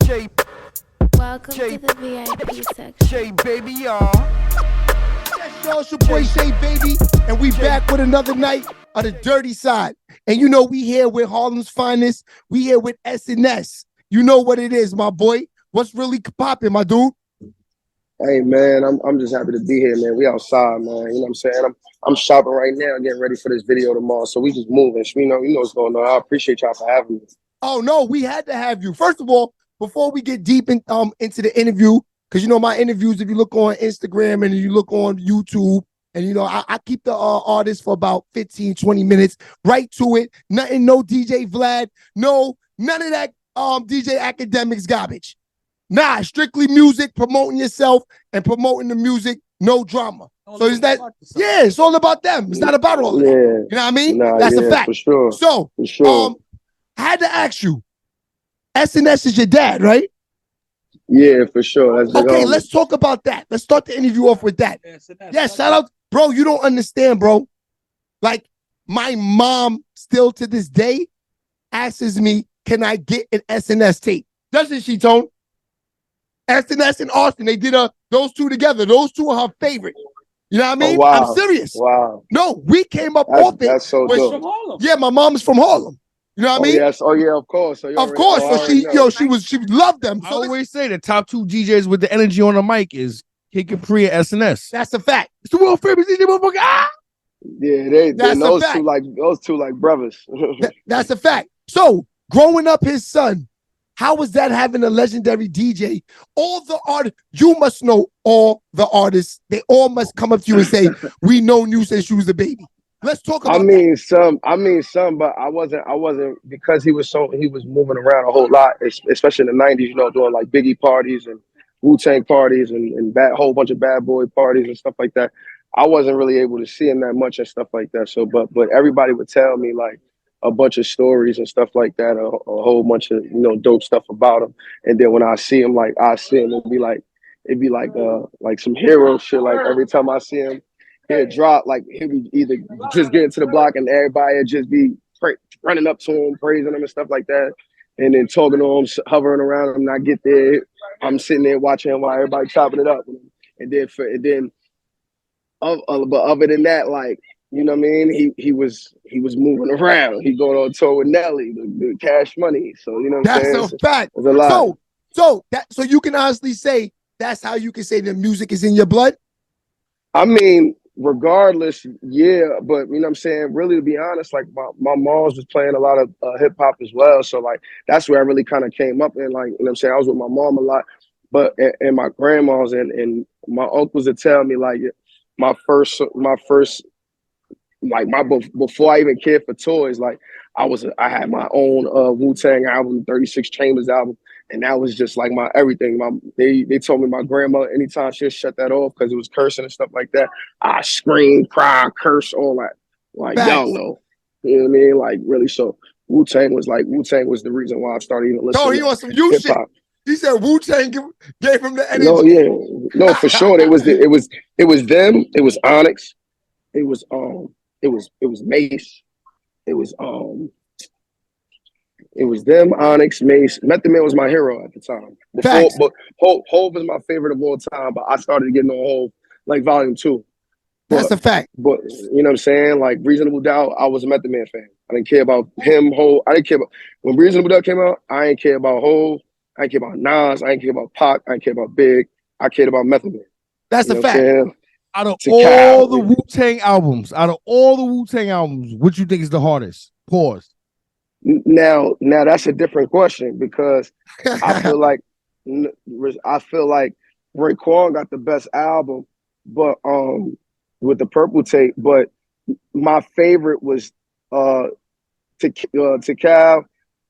Welcome to the VIP section. Baby, y'all. Yes, y'all, it's your boy Shay Baby, and we back with another night of the dirty side. And you know we here with Harlem's finest. We here with S&S. You know what it is, my boy. What's really popping, my dude? Hey man, I'm just happy to be here, man. We outside, man. You know what I'm saying? I'm shopping right now, getting ready for this video tomorrow. So we just moving. You know what's going on. I appreciate y'all for having me. Oh no, we had to have you. First of all, before we get deep into the interview, because you know my interviews, if you look on Instagram and you look on YouTube, and you know I keep the artist for about 15, 20 minutes, right to it. Nothing, no DJ Vlad, none of that DJ Academics garbage. Nah, strictly music, promoting yourself and promoting the music, no drama. So is that, yeah, it's all about them. It's not about all of that. You know what I mean? Nah, That's a fact. For sure. So, for sure. I had to ask you, S&S is your dad, right? Yeah, for sure. That's okay, let's talk about that. Let's start the interview off with that. Yeah, shout out. Bro, you don't understand, bro. Like, my mom still to this day asks me, can I get an S&S tape? Doesn't she, Tone? S&S and Austin, they did those two together. Those two are her favorite. You know what I mean? Oh, wow. I'm serious. Wow. No, we came up off it. That's so dope. From Harlem. Yeah, my mom is from Harlem. You know what I mean? Yes. Oh yeah, of course. So of course. So she loved them. So I always say the top two DJs with the energy on the mic is Kid Capri and S&S. That's a fact. It's the world famous DJ motherfucker. Ah! Yeah, those two like brothers. That's a fact. So growing up his son, how was that having a legendary DJ? All the artists, you must know all the artists. They all must come up to you and say, we know you since you was a baby. Let's talk about some, but I wasn't because he was moving around a whole lot, especially in the 90s, you know, doing like Biggie parties and Wu-Tang parties and whole bunch of bad boy parties and stuff like that. I wasn't really able to see him that much and stuff like that. So, but everybody would tell me like a bunch of stories and stuff like that, a whole bunch of, you know, dope stuff about him. And then when I see him, it'd be like some hero shit. Like every time I see him, he'd drop, like he'd be either just getting to the block and everybody would just be running up to him, praising him and stuff like that. And then talking to him, hovering around him. And I get there, I'm sitting there watching him while everybody chopping it up. But other than that, like, you know what I mean? He was moving around. He going on tour with Nelly, the Cash Money. So you know what I'm saying? That's a fact. There's a lot. So you can honestly say that's how you can say the music is in your blood. I mean, regardless, yeah, but you know what I'm saying? Really, to be honest, like my mom's was playing a lot of hip hop as well. So like that's where I really kind of came up in. Like, you know what I'm saying? I was with my mom a lot, but and my grandmas and my uncles would tell me like my first like before I even cared for toys, like I had my own Wu-Tang album, 36 Chambers album, and that was just like my everything. They told me my grandma anytime she'd shut that off because it was cursing and stuff like that, I scream, cry, curse, all that. Like y'all know. You know what I mean? Like really, so Wu-Tang was the reason why I started even listening. No, he wants some new shit. He said Wu-Tang gave him the energy. No, yeah. No, for sure. It was them, it was Onyx, it was Mace. It was them, Onyx, Mace. Method Man was my hero at the time. But Hov is my favorite of all time. But I started getting on Hov like Volume 2. That's a fact. But you know what I'm saying? Like Reasonable Doubt, I was a Method Man fan. I didn't care about him, Hov. I didn't care about when Reasonable Doubt came out. I didn't care about Hov. I didn't care about Nas. I didn't care about Pac. I didn't care about Big. I cared about Method Man. That's a fact. Out of all the Wu-Tang albums, what you think is the hardest? Pause. Now that's a different question because I feel like Raekwon got the best album, but with the Purple Tape. But my favorite was Tikal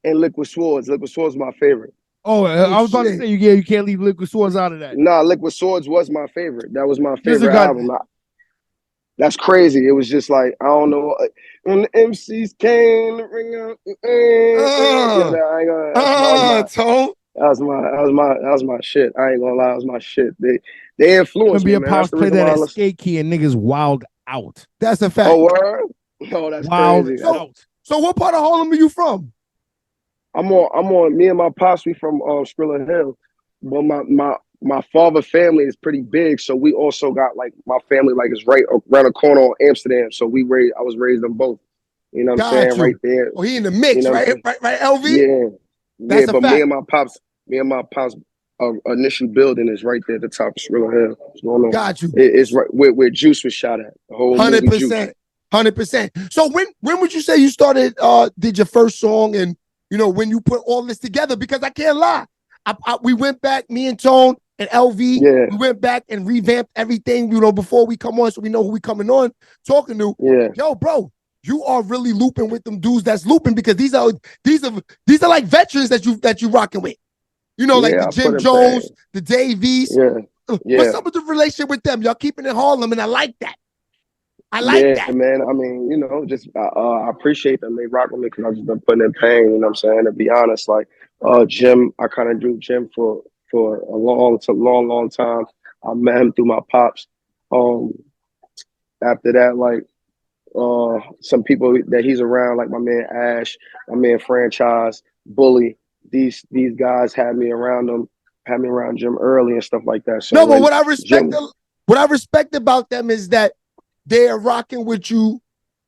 and Liquid Swords. Liquid Swords was my favorite. Oh, I was about to say you can't leave Liquid Swords out of that. Nah, Liquid Swords was my favorite. That was my favorite album. That's crazy. It was just like, I don't know. When the MCs came to ring up, that was my shit. I ain't gonna lie, that was my shit. They influenced me. Be a power play that escape key and niggas wild out. That's a fact. Oh, word? No, that's wild crazy. Out. So what part of Harlem are you from? I'm on. Me and my pops, we from Skrilla Hill, but my father family is pretty big, so we also got like my family like is right around the corner on Amsterdam. So I was raised them both. You know what I'm saying? Got Right you. there. Oh, he in the You mix, know what I'm right? saying? Right, LV? Yeah, yeah. That's a But fact. me and my pops, initial building is right there at the top of Skrilla Hill. What's going on? Got you. It's right where Juice was shot at. The whole movie Juice. 100%. 100%. So when would you say you started did your first song, and when you put all this together? Because I can't lie. We went back, me and Tone and LV, Yeah. we went back and revamped everything, before we come on, so we know who we coming on talking to. Yeah. Yo, bro, you are really looping with them dudes that's looping, because these are like veterans that you rocking with. Like Yeah, the I Jim put it Jones, back. the Davies. Yeah. Yeah. What's up with the relationship with them? Y'all keeping it Harlem, and I like that. I like that. Man. I mean, just I appreciate them. They rock with me because I've just been putting in pain. You know what I'm saying? To be honest, like Jim, I kind of drew Jim for a long time. I met him through my pops. Um, After that, like some people that he's around, like my man Ash, my man Franchise, Bully. These guys had me around them, had me around Jim early and stuff like that. So No, but when Jim, what I respect about them is that they're rocking with you.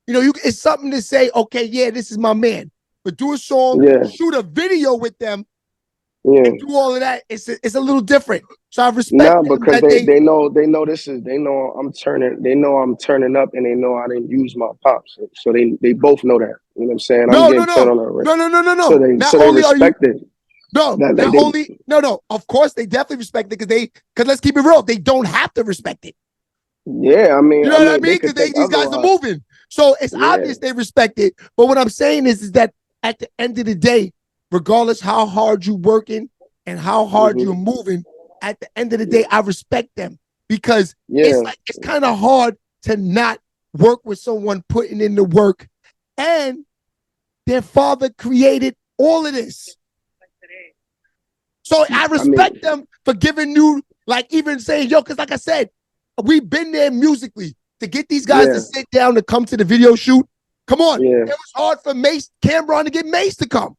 It's something to say, okay, yeah, this is my man. But do a song, yeah, shoot a video with them, yeah. and do all of that. It's a little different. So I respect Nah, them because that they know they know I'm turning up, and they know I didn't use my pops. So they both know that. You know what I'm saying? I'm no, no, getting turned no, on already. no, no, no, no, So no. Not they only are you respect it. no, That not they only no. Of course, they definitely respect it, because let's keep it real. They don't have to respect it. yeah, You know what I they mean? could Because think these guys are otherwise. moving. So it's Yeah. obvious they respect it. But what I'm saying is that at the end of the day, regardless how hard you're working and how hard you're moving, at the end of the day, I respect them, because Yeah. it's kind of hard to not work with someone putting in the work, and their father created all of this. So I respect them for giving you, like, even saying, yo, because like I said, we've been there musically. To get these guys to sit down to come to the video shoot, come on. Yeah. It was hard for Cameron to get Mace to come.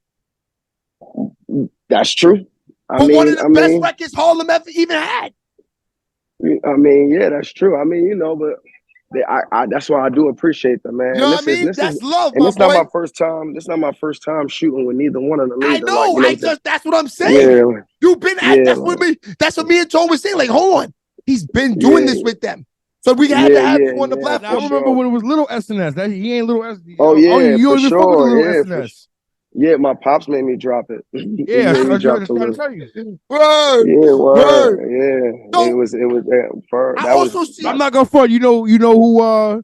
That's true. But one of the best records Harlem ever even had. Yeah, that's true. But that's why I do appreciate them, man. You know what I mean? That's love, my boy. Not my first time. This is not my first time shooting with neither one of them. I either. know. Like, that's what I'm saying. Yeah. You've been at that's what me and Tone was saying. Like, hold on. He's been doing this with them. So we had to have you on the platform. I remember when it was Little SNS. That he ain't Little SNS. Oh yeah, you for even fuck with the Little SNS. Yeah, my pops made me drop it. Yeah, I was trying to tell you. Word. Yeah, word. Yeah, So, it was. I also see. I'm not gonna front. You know who?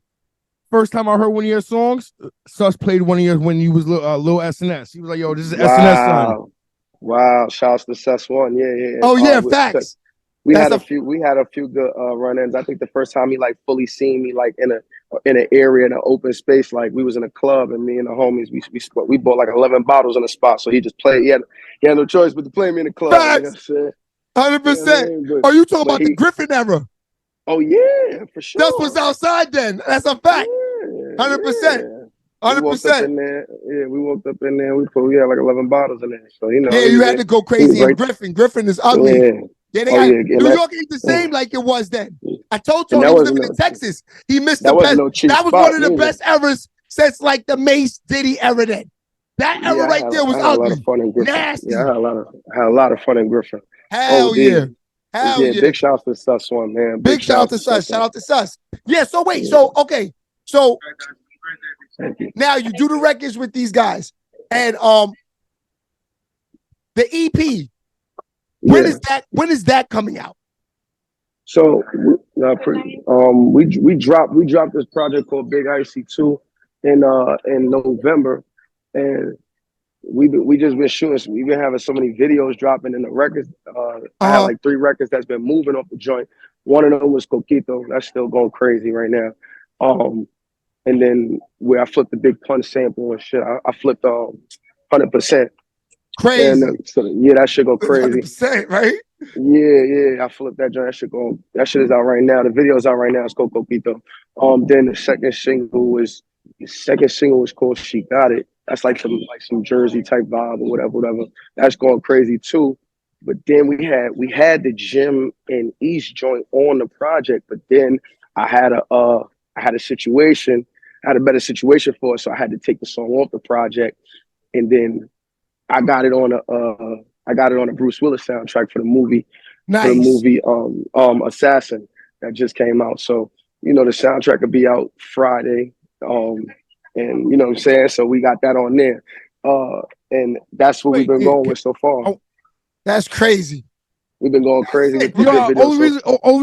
First time I heard one of your songs, Sus played one of yours when you was Little SNS. He was like, "Yo, this is SNS son." Wow! Shouts to Sus One. Yeah. Oh yeah, facts. We had a few good run-ins. I think the first time he like fully seen me like in an area, in an open space, like we was in a club, and me and the homies we bought like 11 bottles in a spot. So he just played. He had no choice but to play me in the club. Facts. You know what I'm saying? 100%. Are you talking about the Griffin era? Oh yeah, for sure. That's what's outside then. That's a fact. 100%. 100%. We walked up in there. We had like 11 bottles in there. So you had to go crazy. And Griffin is ugly. Yeah, New York ain't the same like it was then. I told you he was living in Texas. He missed the best. That was one of the best eras since like the Mace Diddy era. Then that era right there was ugly. Nasty. Yeah, I had a lot of fun in Griffin. Hell yeah. Hell yeah. Big shout out to Sus One, man. Big shout out to Sus. Shout out to Sus. Yeah. So wait. So okay. So now you do the records with these guys, and the EP. When is that coming out? So we dropped this project called Big Icy 2 in November, and we just been shooting. We've been having so many videos dropping in the records. I had like 3 records that's been moving off the joint. One of them was Coquito. That's still going crazy right now. And then where I flipped the Big Pun sample and shit, I flipped 100%. Crazy. And that shit go crazy. 100%, right? Yeah. I flipped that joint. That shit is out right now. The video's out right now. It's called Coquito. Then the second single was The second single was called She Got It. That's like some Jersey type vibe or whatever. That's going crazy too. But then we had the Gym and East joint on the project, but then I had a situation, I had a better situation for it, so I had to take the song off the project, and then I got it on a Bruce Willis soundtrack for the movie Nice. Assassin that just came out. So the soundtrack will be out Friday, and you know what I'm saying. So we got that on there, and that's what we've been going with so far. Oh, that's crazy. We've been going crazy with the Yo, video. only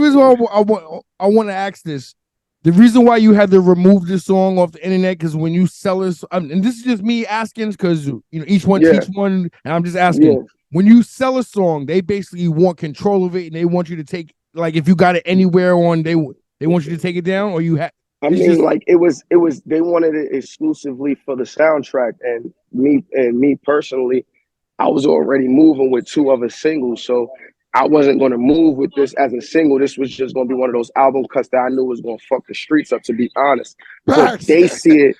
reason I want to ask this. The reason why you had to remove this song off the internet, because when you sell this, and this is just me asking, because each one teach one, and I'm just asking. Yeah. When you sell a song, they basically want control of it, and they want you to take, like, if you got it anywhere on, they want you to take it down, or you have. I mean, like it was. They wanted it exclusively for the soundtrack, and me personally, I was already moving with 2 other singles, so I wasn't going to move with this as a single. This was just going to be one of those album cuts that I knew was going to fuck the streets up, to be honest. But they see it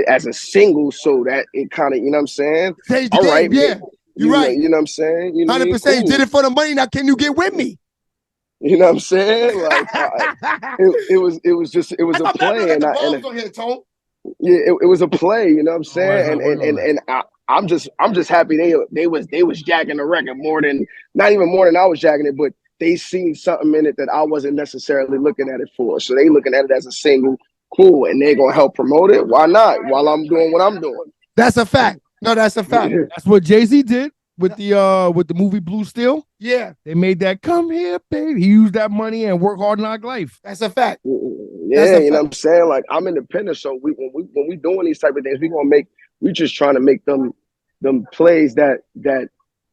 as a single, so that it kind of, you know what I'm saying? All right, yeah. You're right. You know what I'm saying? 100%. Cool. You did it for the money. Now, can you get with me? You know what I'm saying? Like it was a play, and it was a play. You know what I'm saying? And I'm just happy they was jacking the record not even more than I was jacking it, but they seen something in it that I wasn't necessarily looking at it for. So they looking at it as a single, cool, and they're gonna help promote it. Why not? While I'm doing what I'm doing. That's a fact. No, that's a fact. That's what Jay-Z did with the movie Blue Steel. Yeah. They made that "Come Here, Baby." He used that money and work hard, knock life. That's a fact. Yeah, you know what I'm saying? Like, I'm independent, so when we doing these type of things, we just trying to make them plays that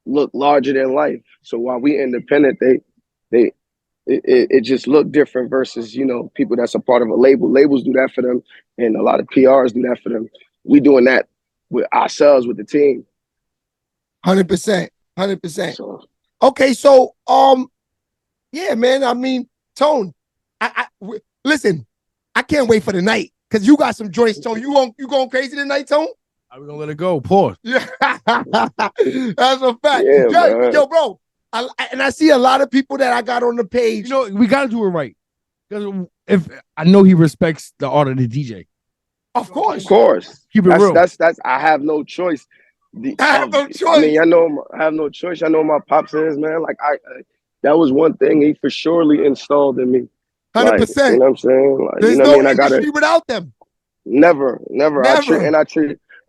look larger than life. So while we independent, it just look different versus people that's a part of a label. Labels do that for them, and a lot of PRs do that for them. We doing that with ourselves, with the team. 100%. 100%. Okay, so yeah, man. I mean, Tone, listen, I can't wait for the night, because you got some joints, Tone. You going crazy tonight, Tone? Are we gonna let it go? Pause. Yeah, that's a fact. Yeah, yo, bro. I see a lot of people that I got on the page. We gotta do it right, because if I know he respects the art of the DJ. Of course. Keep it real. That's I have no choice. I have no choice. I mean, I have no choice. I know my pops is, man. Like that was one thing he for surely installed in me. 100%. Like, you know what I'm saying? Like, there's no industry without them. Never.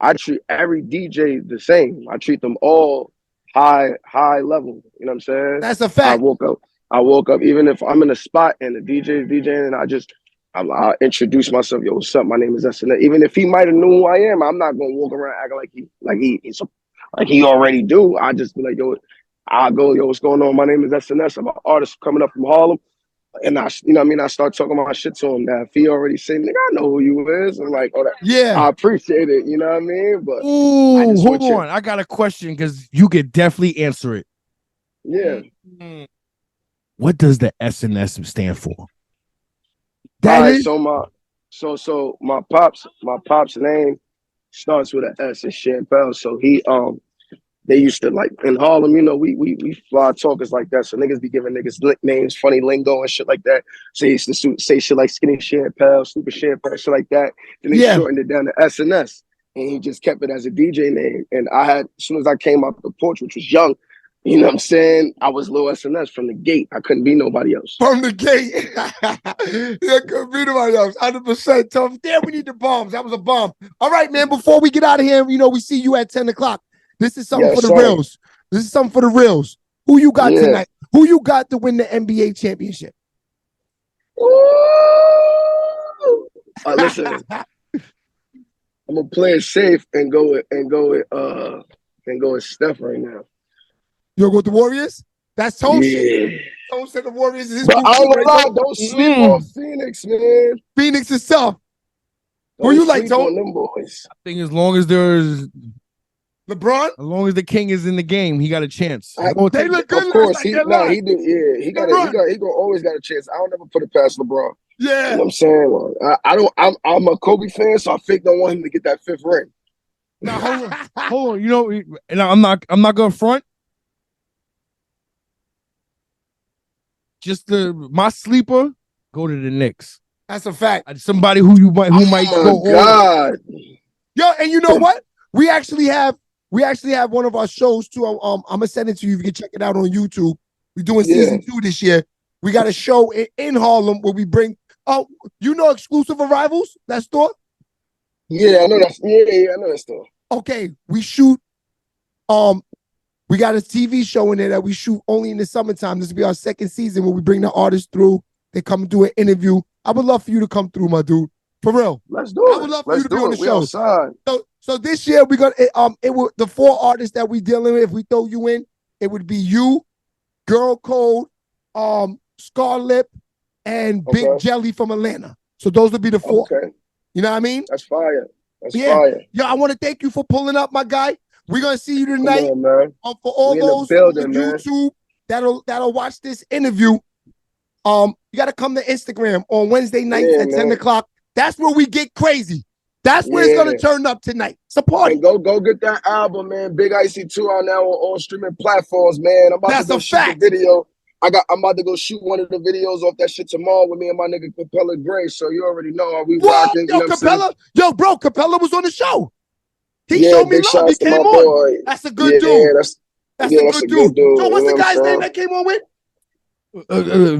I treat every DJ the same. I treat them all high level. You know what I'm saying? That's a fact. I woke up, even if I'm in a spot and the DJ is DJing, and I introduce myself. Yo, what's up? My name is SNS. Even if he might have knew who I am, I'm not gonna walk around acting like he already do. I just be like, yo, I'll go, yo, what's going on? My name is SNS. I'm an artist coming up from Harlem. And I start talking my shit to him. That if he already said, nigga, I know who you is. And like, oh, that, yeah, I appreciate it. You know what I mean? But hold on. I got a question, because you could definitely answer it. Yeah. What does the SNS stand for? So my pop's name starts with an S. It's Chappelle. So he they used to, like, in Harlem, we fly talkers like that. So niggas be giving niggas nicknames, funny lingo and shit like that. So he used to say shit like Skinny Chappelle, Super Chappelle, shit like that. Then they shortened it down to SNS, and he just kept it as a DJ name. And as soon as I came out the porch, which was young, you know what I'm saying? I was Lil SNS from the gate. I couldn't be nobody else. From the gate. Yeah, couldn't be nobody else. 100% tough. Damn, we need the bombs. That was a bomb. All right, man. Before we get out of here, we see you at 10 o'clock. This is something for the reals. This is something for the reals. Who you got tonight? Who you got to win the NBA championship? Listen, I'm gonna play it safe and go with Steph right now. You'll go with the Warriors? That's Tone shit. Tone said the Warriors is his. But I don't lie, don't sleep on Phoenix, man. Phoenix is tough. Who you like, Tone? Them boys. I think as long as there's LeBron, as long as the king is in the game, he got a chance. They look good. Of course, he do. Yeah, he gonna always got a chance. I don't ever put it past LeBron. Yeah. You know what I'm saying? Well, I don't. I'm a Kobe fan, so I fake don't want him to get that 5th ring. Now hold on. You know, and I'm not gonna front. Just my sleeper, go to the Knicks. That's a fact. Somebody who might Oh go my God. Yo, and you know what? We actually have one of our shows too. I'm gonna send it to you. You can check it out on YouTube. We're doing season 2 this year. We got a show in Harlem where we bring Exclusive Arrivals, that store? Yeah, I know that's I know that store. Okay, we shoot we got a TV show in there that we shoot only in the summertime. This will be our 2nd season where we bring the artists through. They come and do an interview. I would love for you to come through, my dude. For real. Let's do it. I would love for you to be on the We show. outside. So this year we're gonna it will the 4 artists that we dealing with. If we throw you in, it would be you, Girl Code, Scarlip, and Big Jelly from Atlanta. So those would be the 4. Okay. You know what I mean? That's fire. That's fire. Yo, I want to thank you for pulling up, my guy. We're gonna see you tonight. Come on, man. For all those on YouTube that'll watch this interview. You gotta come to Instagram on Wednesday nights at 10 o'clock. That's where we get crazy. That's where it's gonna turn up tonight. It's a party. And go get that album, man. Big Icy 2 out now on all streaming platforms, man. I'm about to go shoot the video. I'm about to go shoot one of the videos off that shit tomorrow with me and my nigga Capella Gray. So you already know we rocking. Yo, Capella. Yo, bro, Capella was on the show. He showed me love. He came on. Boy. That's a good dude. Yeah, that's a good dude. So what's the guy's name that came on with?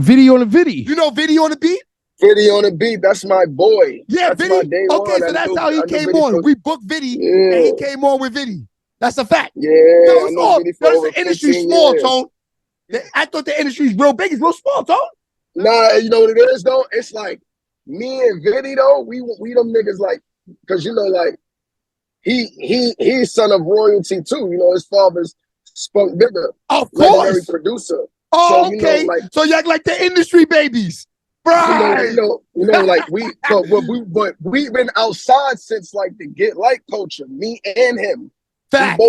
Video on the Viddy. You know Video on the Beat? Video on the Beat. That's my boy. Yeah, that's Viddy. My day okay, one. so that's how he came on. We booked Viddy, and he came on with Viddy. That's a fact. Yeah, I know Viddy for over the industry's small, years. Tone. I thought the industry's real big. It's real small, Tone. Nah, you know what it is though? It's like me and Viddy though. We them niggas like, cause you know like. He's son of royalty too. You know, his father's Spunk Digger, of course, legendary producer. Oh, so, okay. So you act like the industry babies, right? You know, like but we've been outside since like the Get Light culture. Me and him, Facts.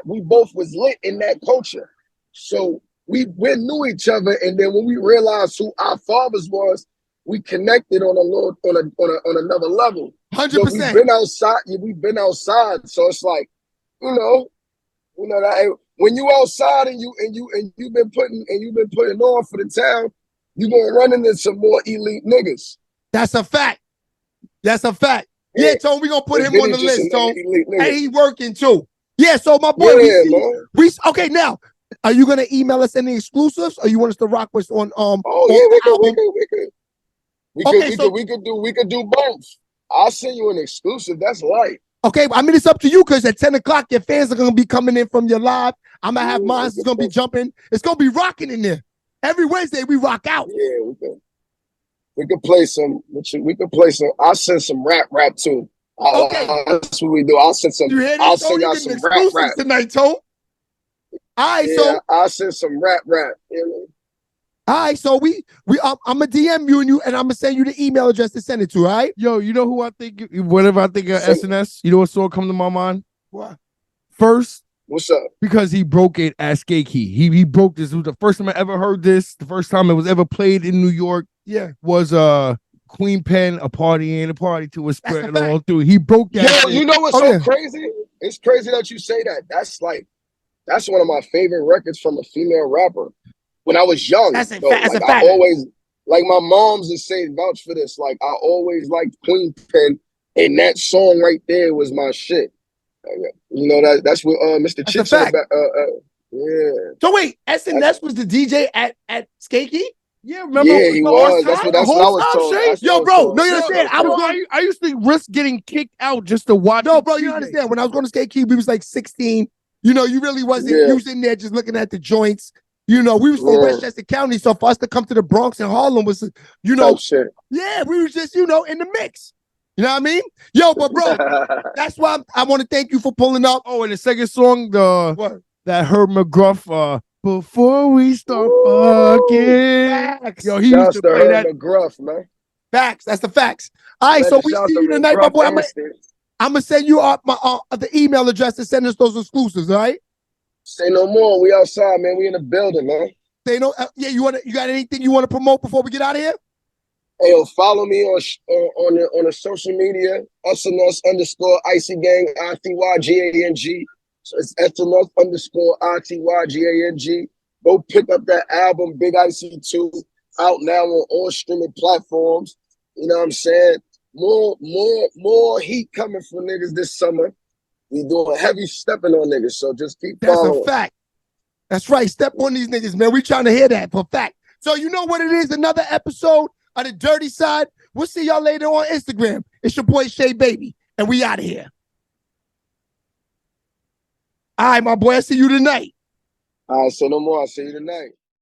We both was lit in that culture. So we knew each other, and then when we realized who our fathers was, we connected on another level. 100%. We've been outside. So it's like, you know that when you outside and you've been putting on for the town, you gonna run into some more elite niggas. That's a fact. Yeah, Tone, we gonna put him on the list, Tone. And he working too. Yeah, so my boy, okay now. Are you gonna email us any exclusives, or you want us to rock with on we could do both. I'll send you an exclusive. That's light. Okay, I mean it's up to you because at 10 o'clock your fans are gonna be coming in from your live. I'm gonna have mine. It's gonna be jumping. It's gonna be rocking in there. Every Wednesday we rock out. Yeah, we could play some. I'll send some rap too. Okay, that's what we do. I'll send some. I'll send y'all some rap tonight, Tone. All right, so I'll send some rap. All right, so I'm gonna DM you and I'm gonna send you the email address to send it to. All right. Yo, you know who I think? Whatever I think of SNS, you know what song come to my mind? What? First. What's up? Because he broke it at Skate Key. He broke this. It was the first time I ever heard this. The first time it was ever played in New York. Yeah. Was Queen Pen, a party and a party to a spread all through. He broke that. Yo, you know what's crazy? It's crazy that you say that. That's one of my favorite records from a female rapper. When I was young, that's a fact. I always, like my mom's and say vouch for this. Like I always liked Queen Pen, and that song right there was my shit. You know that's what Mr. Chich. Yeah. So wait, SNS was the DJ at Skakey? Yeah, remember? Yeah, he was. That's what I was told. Yo, bro, no, you understand? I used to risk getting kicked out just to watch. No, bro, you understand? When I was going to Skakey, we was like 16. You know, you really wasn't. You was in there just looking at the joints. You know, we was from Westchester County, so for us to come to the Bronx and Harlem was, you know, yeah, we was just, in the mix. You know what I mean? Yo, but bro, that's why I want to thank you for pulling up. Oh, and the second song, that Herb McGruff, Before We Start Fucking. Facts. Yo, he used to play that. McGruff, man. Facts. That's the facts. All right, so we see you tonight, my boy. I'm gonna send you the email address to send us those exclusives. All right. Say no more. We outside, man. We in the building, man. Say no. Yeah, you got anything you want to promote before we get out of here? Hey, yo, follow me on the social media, SNS underscore Icy Gang, ITYGANG. So it's SNS underscore ITYGANG. Go pick up that album, Big Icy 2, out now on all streaming platforms. You know what I'm saying? More heat coming for niggas this summer. We doing heavy stepping on niggas, so just keep That's following. a fact. That's right. Step on these niggas, man. We trying to hear that for fact. So you know what it is? Another episode of The Dirty Side. We'll see y'all later on Instagram. It's your boy Shay Baby, and we out of here. All right, my boy. I see you tonight. All right, say no more. I'll see you tonight.